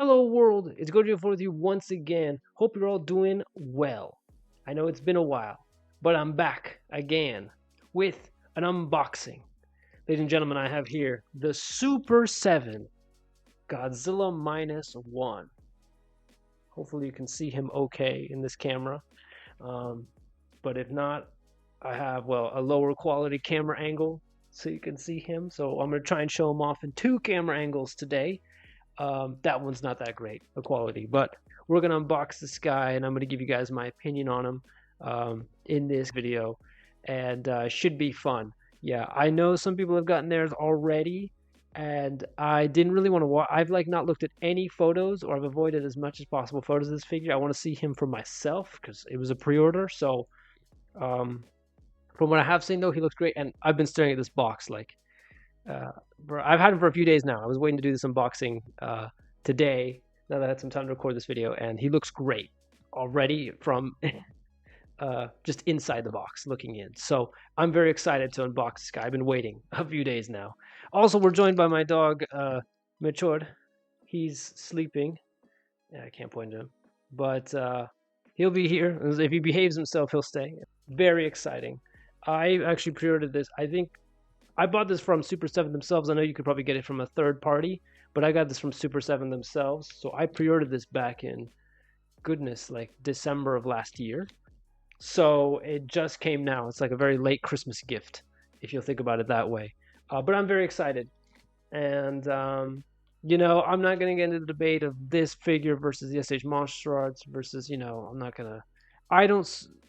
Hello world, it's Gojo with you once again. Hope you're all doing well. I know it's been a while, but I'm back again with an unboxing. Ladies and gentlemen, I have here the Super 7 Godzilla Minus One. Hopefully you can see him okay in this camera. Um, but if not, I have, well, a lower quality camera angle so you can see him. So I'm going to try and show him off in two camera angles today. That one's not that great a quality, but we're gonna unbox this guy and I'm gonna give you guys my opinion on him in this video, and should be fun. Yeah, I know some people have gotten theirs already, and I didn't really want to watch. I've like not looked at any photos, or I've avoided as much as possible photos of this figure. I want to see him for myself because it was a pre-order. So um, from what I have seen though, he looks great, and I've been staring at this box like uh, I've had him for a few days now. I was waiting to do this unboxing today, now that I had some time to record this video, and he looks great already from just inside the box looking in. So I'm very excited to unbox this guy. I've been waiting a few days now. Also, we're joined by my dog, Mechord. He's sleeping. Yeah, I can't point to him. But he'll be here. If he behaves himself, he'll stay. Very exciting. I actually pre-ordered this. I think I bought this from Super 7 themselves. I know you could probably get it from a third party, but I got this from Super 7 themselves. So I pre-ordered this back in, goodness, like December of last year. So it just came now. It's like a very late Christmas gift, if you'll think about it that way. But I'm very excited. And, I'm not going to get into the debate of this figure versus the SH Monster Arts versus, I'm not going to. I don't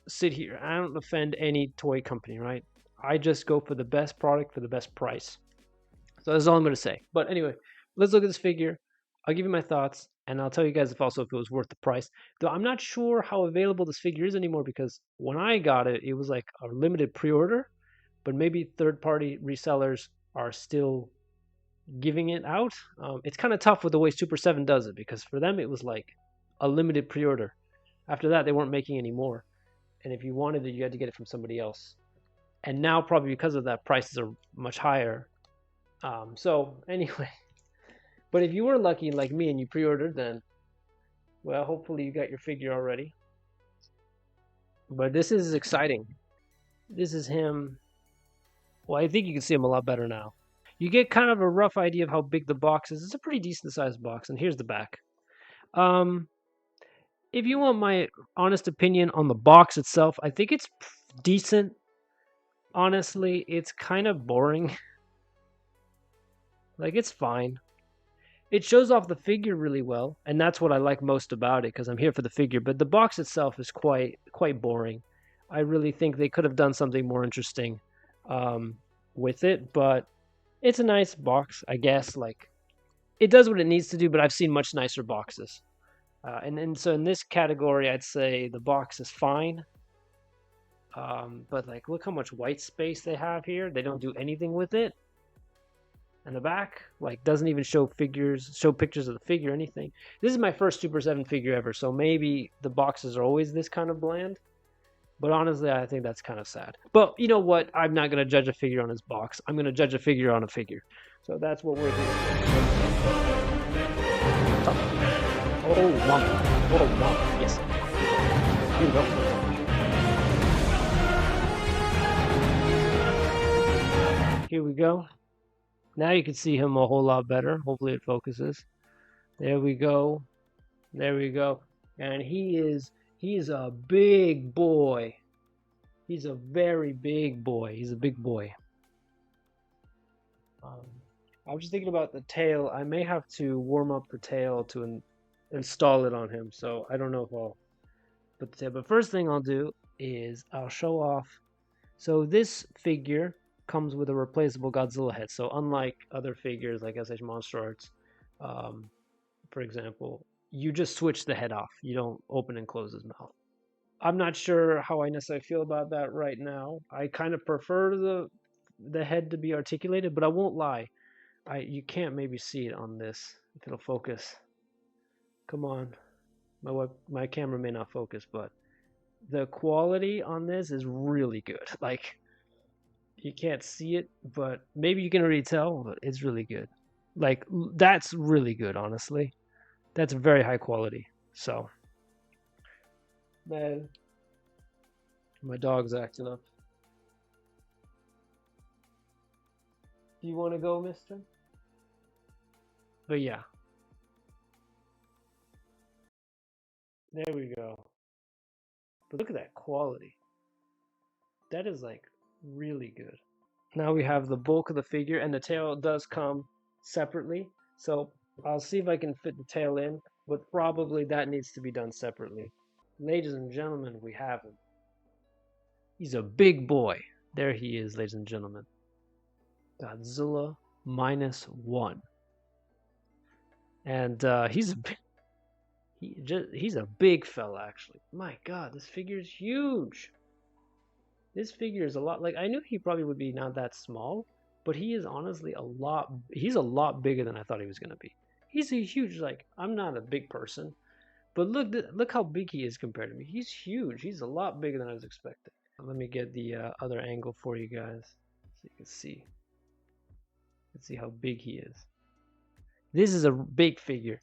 sit here. I don't defend any toy company, right? I just go for the best product for the best price. So that's all I'm going to say. But anyway, let's look at this figure. I'll give you my thoughts, and I'll tell you guys if it was worth the price. Though I'm not sure how available this figure is anymore because when I got it, it was like a limited pre-order, but maybe third-party resellers are still giving it out. It's kind of tough with the way Super 7 does it because for them it was like a limited pre-order. After that, they weren't making any more. And if you wanted it, you had to get it from somebody else. And now probably because of that, prices are much higher. So anyway, but if you were lucky like me and you pre-ordered, then well, hopefully you got your figure already. But this is exciting. This is him. Well, I think you can see him a lot better now. You get kind of a rough idea of how big the box is. It's a pretty decent sized box, and here's the back. If you want my honest opinion on the box itself, I think it's decent. Honestly, it's kind of boring. Like, it's fine. It shows off the figure really well, and that's what I like most about it because I'm here for the figure. But the box itself is quite boring. I really think they could have done something more interesting with it, but it's a nice box, I guess. Like, it does what it needs to do, but I've seen much nicer boxes. And so in this category, I'd say the box is fine. But like, look how much white space they have here. They don't do anything with it. And the back, like, doesn't even show pictures of the figure or anything. This is my first Super 7 figure ever, so maybe the boxes are always this kind of bland. But honestly, I think that's kind of sad. But you know what? I'm not going to judge a figure on its box. I'm going to judge a figure on a figure. So that's what we're doing. Oh, mama. Oh, mama. Yes. Here we go. Here we go. Now you can see him a whole lot better. Hopefully it focuses. There we go. There we go. And he's a big boy. He's a very big boy. He's a big boy. I was just thinking about the tail. I may have to warm up the tail to install it on him. So I don't know if I'll put the tail. But first thing I'll do is I'll show off. So this figure comes with a replaceable Godzilla head. So unlike other figures like SH Monster Arts, for example, you just switch the head off. You don't open and close his mouth. I'm not sure how I necessarily feel about that right now. I kind of prefer the head to be articulated, but I won't lie. You can't maybe see it on this if it'll focus. Come on. My camera may not focus, but the quality on this is really good. Like, you can't see it, but maybe you can already tell, but it's really good. Like, that's really good, honestly. That's very high quality. So, man, my dog's acting up. Do you want to go, mister? But yeah, there we go. But look at that quality. That is like really good. Now we have the bulk of the figure, and the tail does come separately. So I'll see if I can fit the tail in, but probably that needs to be done separately. Ladies and gentlemen, we have him. He's a big boy. There he is, ladies and gentlemen. Godzilla minus one. And he's a big fella, actually. My God, this figure is huge. This figure is a lot, like, I knew he probably would be not that small, but he is honestly he's a lot bigger than I thought he was going to be. He's a huge, like, I'm not a big person, but look how big he is compared to me. He's huge. He's a lot bigger than I was expecting. Let me get the other angle for you guys so you can see. Let's see how big he is. This is a big figure.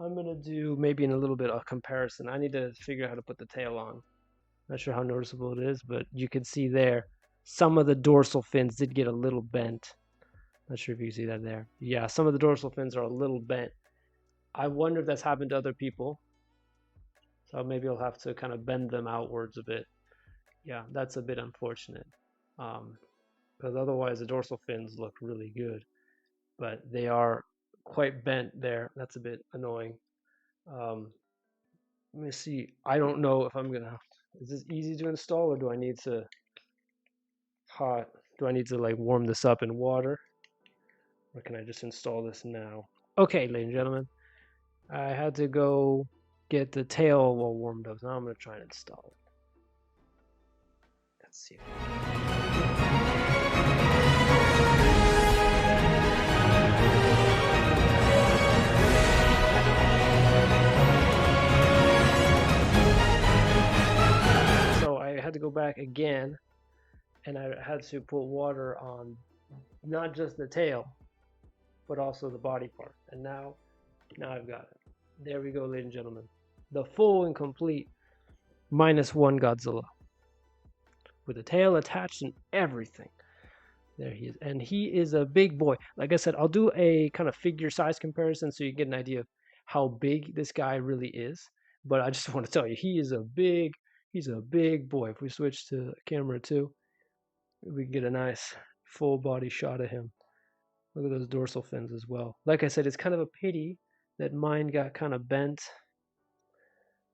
I'm going to do maybe in a little bit of comparison. I need to figure out how to put the tail on. Not sure how noticeable it is, but you can see there, some of the dorsal fins did get a little bent. Not sure if you can see that there. Yeah, some of the dorsal fins are a little bent. I wonder if that's happened to other people. So maybe I'll have to kind of bend them outwards a bit. Yeah, that's a bit unfortunate. Because otherwise the dorsal fins look really good. But they are quite bent there. That's a bit annoying. Let me see. I don't know if I'm gonna. Is this easy to install, or do I need to like warm this up in water, or can I just install this now? Okay, ladies and gentlemen, I had to go get the tail all warmed up. So now I'm gonna try and install it. Let's see. I had to go back again, and I had to put water on not just the tail, but also the body part. And now I've got it. There we go, ladies and gentlemen. The full and complete Minus One Godzilla. With the tail attached and everything. There he is. And he is a big boy. Like I said, I'll do a kind of figure size comparison so you get an idea of how big this guy really is. But I just want to tell you, he's a big boy. If we switch to camera 2, we can get a nice full body shot of him. Look at those dorsal fins as well. Like I said, it's kind of a pity that mine got kind of bent.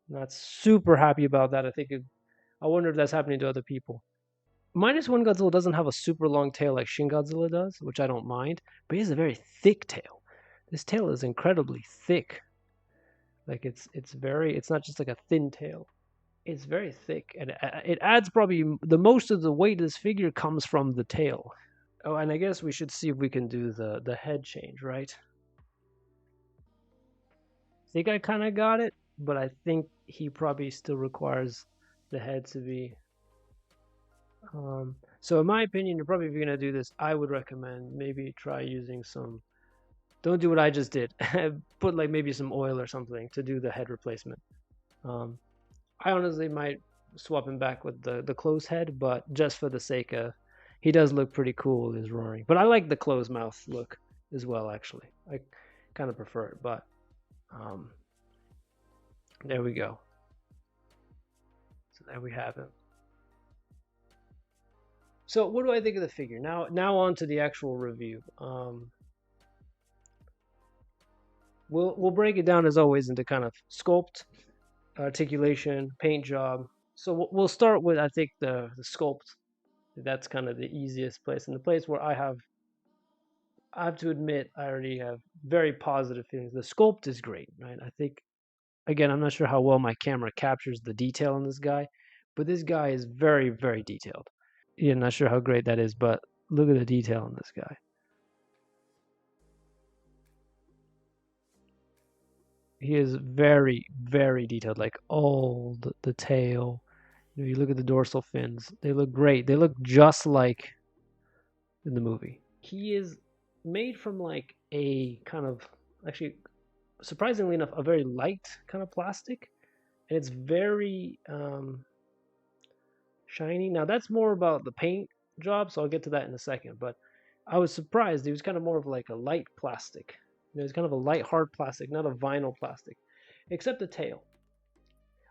Not super happy about that. I wonder if that's happening to other people. Minus One Godzilla doesn't have a super long tail like Shin Godzilla does, which I don't mind, but he has a very thick tail. This tail is incredibly thick. Like it's not just like a thin tail. It's very thick, and it adds probably the most of the weight of this figure comes from the tail. Oh, and I guess we should see if we can do the head change, right? I think I kind of got it, but I think he probably still requires the head to be. So in my opinion, you're probably, if you're going to do this, I would recommend maybe try using some, don't do what I just did. Put like maybe some oil or something to do the head replacement. I honestly might swap him back with the closed head, but just for the sake of, he does look pretty cool with his roaring. But I like the closed mouth look as well, actually. I kind of prefer it, but there we go. So there we have it. So what do I think of the figure? Now on to the actual review. We'll break it down as always into kind of sculpt, articulation, paint job. So we'll start with, I think, the sculpt. That's kind of the easiest place, and the place where I have to admit I already have very positive feelings. The sculpt is great, right? I think, again, I'm not sure how well my camera captures the detail in this guy, but this guy is very, very detailed. Yeah, not sure how great that is, but look at the detail in this guy. He is very, very detailed, like all the tail. You look at the dorsal fins, they look great. They look just like in the movie. He is made from like a kind of, actually, surprisingly enough, a very light kind of plastic, and it's very shiny. Now that's more about the paint job, so I'll get to that in a second. But I was surprised. It was kind of more of like a light plastic. It was kind of a light, hard plastic, not a vinyl plastic, except the tail.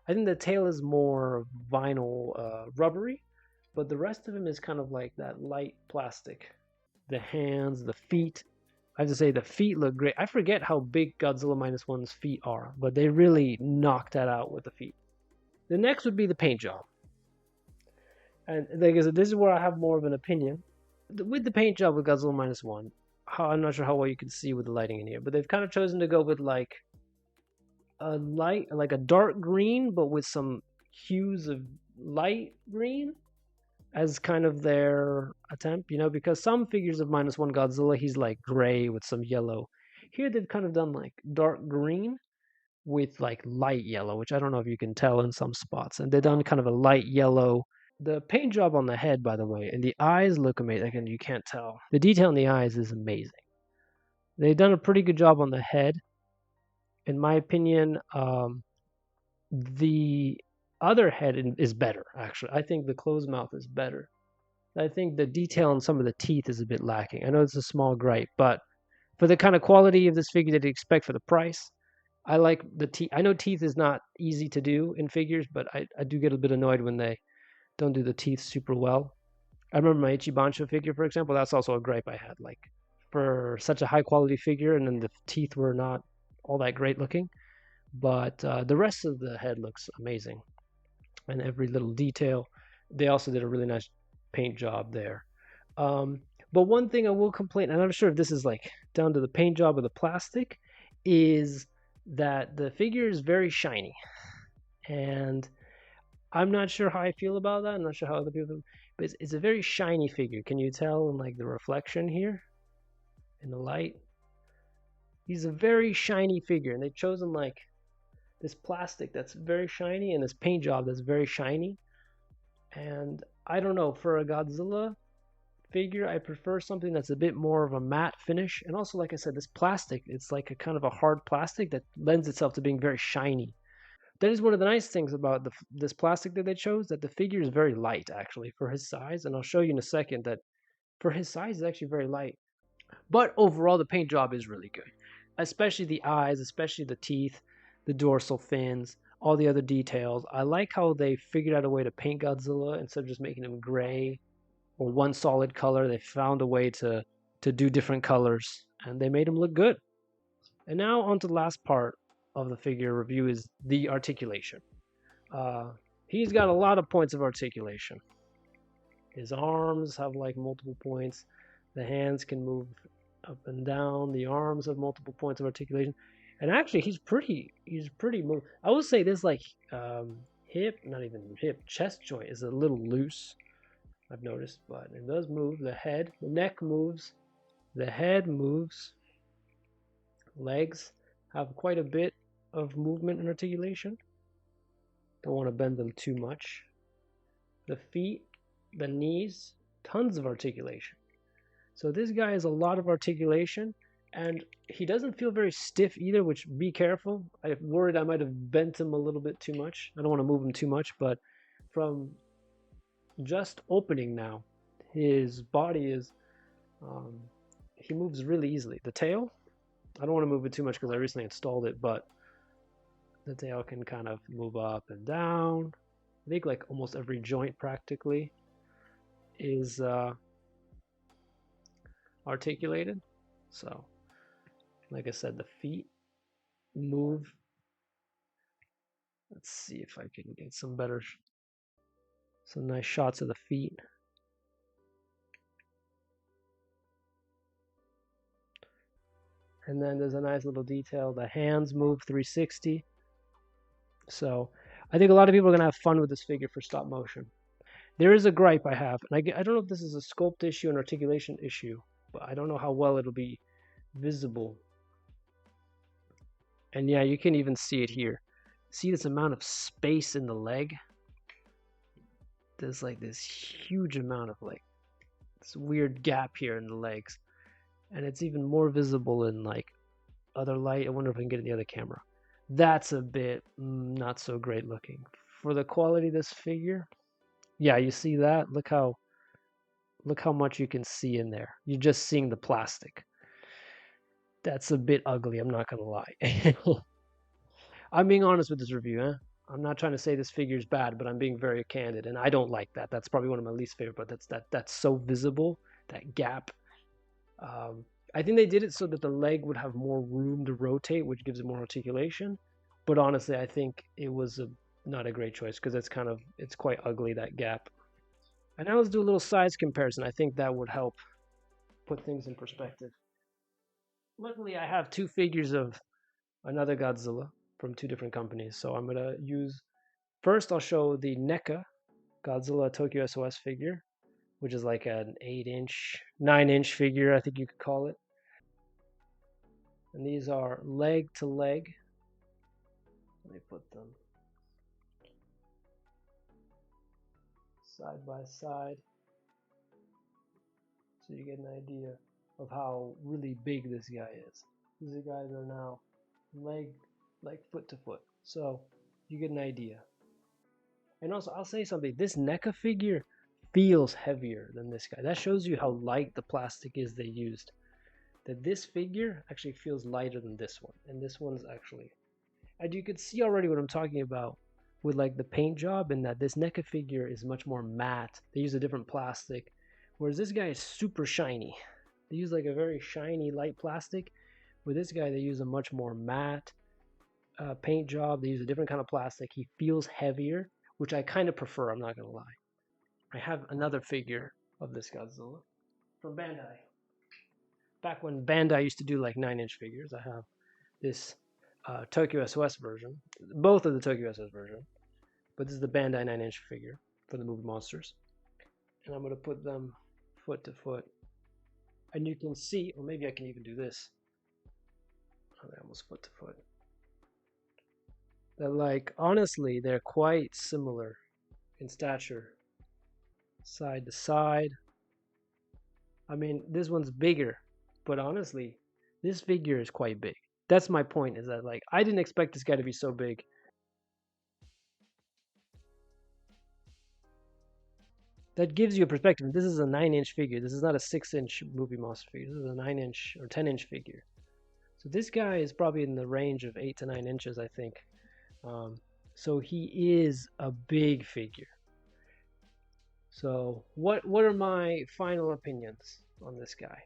I think the tail is more vinyl, rubbery, but the rest of him is kind of like that light plastic. The hands, the feet. I have to say the feet look great. I forget how big Godzilla Minus One's feet are, but they really knocked that out with the feet. The next would be the paint job. And like I said, this is where I have more of an opinion. With the paint job with Godzilla Minus One, I'm not sure how well you can see with the lighting in here, but they've kind of chosen to go with like a light, like a dark green, but with some hues of light green as kind of their attempt, because some figures of Minus One Godzilla, he's like gray with some yellow. Here they've kind of done like dark green with like light yellow, which I don't know if you can tell in some spots. And they've done kind of a light yellow. The paint job on the head, by the way, and the eyes look amazing. Again, you can't tell. The detail in the eyes is amazing. They've done a pretty good job on the head. In my opinion, the other head is better, actually. I think the closed mouth is better. I think the detail on some of the teeth is a bit lacking. I know it's a small gripe, but for the kind of quality of this figure that you expect for the price, I like the teeth. I know teeth is not easy to do in figures, but I do get a bit annoyed when they don't do the teeth super well. I remember my Ichibancho figure, for example. That's also a gripe I had. Like, for such a high quality figure, and then the teeth were not all that great looking. But the rest of the head looks amazing, and every little detail. They also did a really nice paint job there. Um, but one thing I will complain, and I'm not sure if this is like down to the paint job or the plastic, is that the figure is very shiny, and I'm not sure how I feel about that. I'm not sure how other people feel, but it's a very shiny figure. Can you tell in like the reflection here in the light? He's a very shiny figure, and they've chosen like this plastic that's very shiny and this paint job that's very shiny. And I don't know, for a Godzilla figure, I prefer something that's a bit more of a matte finish. And also, like I said, this plastic, it's like a kind of a hard plastic that lends itself to being very shiny. That is one of the nice things about this plastic that they chose, that the figure is very light, actually, for his size. And I'll show you in a second that for his size, it's actually very light. But overall, the paint job is really good, especially the eyes, especially the teeth, the dorsal fins, all the other details. I like how they figured out a way to paint Godzilla instead of just making him gray or one solid color. They found a way to do different colors, and they made him look good. And now on to the last part of the figure review is the articulation. He's got a lot of points of articulation. His arms have like multiple points. The hands can move up and down. The arms have multiple points of articulation. And actually, he's pretty moved. I would say this like hip, not even hip, chest joint is a little loose, I've noticed, but it does move. The head, the neck moves, the head moves. Legs have quite a bit of movement and articulation. Don't want to bend them too much. The feet, the knees, tons of articulation. So this guy has a lot of articulation, and he doesn't feel very stiff either, which be careful. I'm worried I might have bent him a little bit too much. I don't want to move him too much, but from just opening now, his body is, he moves really easily. The tail, I don't want to move it too much because I recently installed it, but the tail can kind of move up and down. I think like almost every joint practically is articulated. So, like I said, the feet move. Let's see if I can get some nice shots of the feet. And then there's a nice little detail. The hands move 360. So I think a lot of people are going to have fun with this figure for stop motion. There is a gripe I have, and I don't know if this is a sculpt issue, an articulation issue, but I don't know how well it'll be visible. And yeah, you can even see it here. See this amount of space in the leg? There's like this huge amount of like this weird gap here in the legs. And it's even more visible in like other light. I wonder if I can get it in the other camera. That's a bit not so great looking. For the quality of this figure, yeah, you see that? Look how much you can see in there. You're just seeing the plastic. That's a bit ugly, I'm not gonna lie. I'm being honest with this review, huh? I'm not trying to say this figure is bad, but I'm being very candid, and I don't like that. That's probably one of my least favorite. But that's so visible, that gap. Um, I think they did it so that the leg would have more room to rotate, which gives it more articulation. But honestly, I think it was not a great choice because it's quite ugly, that gap. And now let's do a little size comparison. I think that would help put things in perspective. Luckily, I have two figures of another Godzilla from two different companies. So I'm gonna use first. I'll show the NECA Godzilla Tokyo SOS figure, which is like an 8-inch, 9-inch figure, I think you could call it. And these are leg to leg. Let me put them side by side so you get an idea of how really big this guy is. These guys are now leg, like foot to foot. So you get an idea. And also, I'll say something. This NECA figure feels heavier than this guy. That shows you how light the plastic is they used. That this figure actually feels lighter than this one. And this one's actually... And you could see already what I'm talking about with like the paint job, and that this NECA figure is much more matte. They use a different plastic. Whereas this guy is super shiny. They use like a very shiny light plastic. With this guy, they use a much more matte paint job. They use a different kind of plastic. He feels heavier, which I kind of prefer, I'm not going to lie. I have another figure of this Godzilla from Bandai. Back when Bandai used to do like 9-inch figures, I have this Tokyo SOS version, both of the Tokyo SOS version, but this is the Bandai 9-inch figure for the movie Monsters. And I'm going to put them foot to foot. And you can see, or maybe I can even do this. Oh, they're almost foot to foot. That, like, honestly, they're quite similar in stature, side to side. I mean, this one's bigger, but honestly, this figure is quite big. That's my point, is that, like, I didn't expect this guy to be so big. That gives you a perspective. This is a 9-inch figure. This is not a 6-inch movie monster figure. This is a 9-inch or 10-inch figure. So this guy is probably in the range of 8 to 9 inches, I think. So he is a big figure. So what are my final opinions on this guy?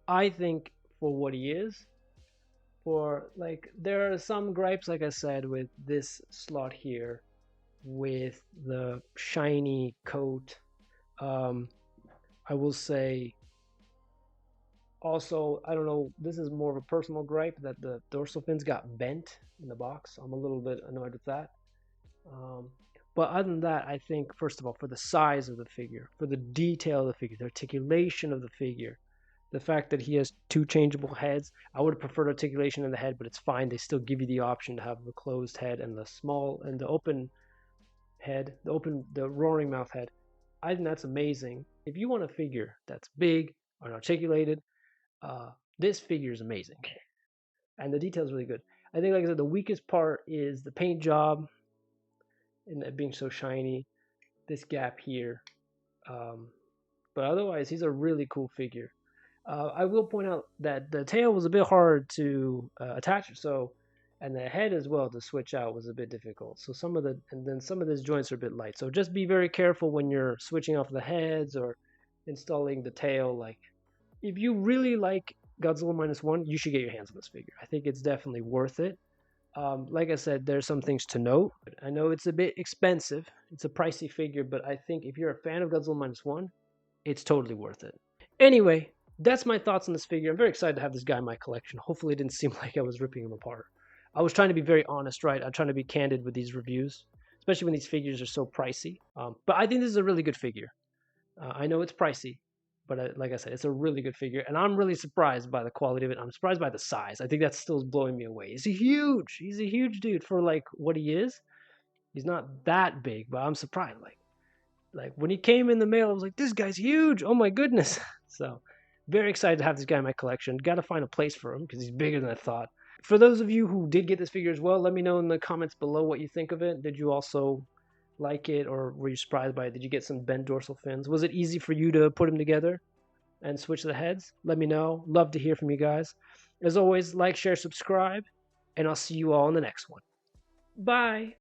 I think for what he is, there are some gripes, like I said, with this slot here, with the shiny coat. I will say also, I don't know, this is more of a personal gripe, that the dorsal fins got bent in the box. I'm a little bit annoyed with that. But other than that, I think, first of all, for the size of the figure, for the detail of the figure, the articulation of the figure, the fact that he has two changeable heads, I would have preferred articulation in the head, but it's fine. They still give you the option to have the closed head and the open head, the roaring mouth head. I think that's amazing. If you want a figure that's big and articulated, this figure is amazing, and the detail is really good. I think, like I said, the weakest part is the paint job, and it being so shiny. This gap here, but otherwise, he's a really cool figure. I will point out that the tail was a bit hard to attach, and the head as well to switch out was a bit difficult. So some of these joints are a bit light. So just be very careful when you're switching off the heads or installing the tail. Like, if you really like Godzilla -1, you should get your hands on this figure. I think it's definitely worth it. Like I said, there's some things to note. I know it's a bit expensive. It's a pricey figure, but I think if you're a fan of Godzilla -1, it's totally worth it. Anyway, that's my thoughts on this figure. I'm very excited to have this guy in my collection. Hopefully it didn't seem like I was ripping him apart. I was trying to be very honest, right? I'm trying to be candid with these reviews, especially when these figures are so pricey. But I think this is a really good figure. I know it's pricey, but like I said, it's a really good figure. And I'm really surprised by the quality of it. I'm surprised by the size. I think that's still blowing me away. He's huge. He's a huge dude for like what he is. He's not that big, but I'm surprised. Like when he came in the mail, I was like, this guy's huge. Oh my goodness. So Very excited to have this guy in my collection. Got to find a place for him because he's bigger than I thought. For those of you who did get this figure as well, let me know in the comments below what you think of it. Did you also like it, or were you surprised by it? Did you get some bent dorsal fins? Was it easy for you to put them together and switch the heads? Let me know. Love to hear from you guys. As always, like, share, subscribe, and I'll see you all in the next one. Bye.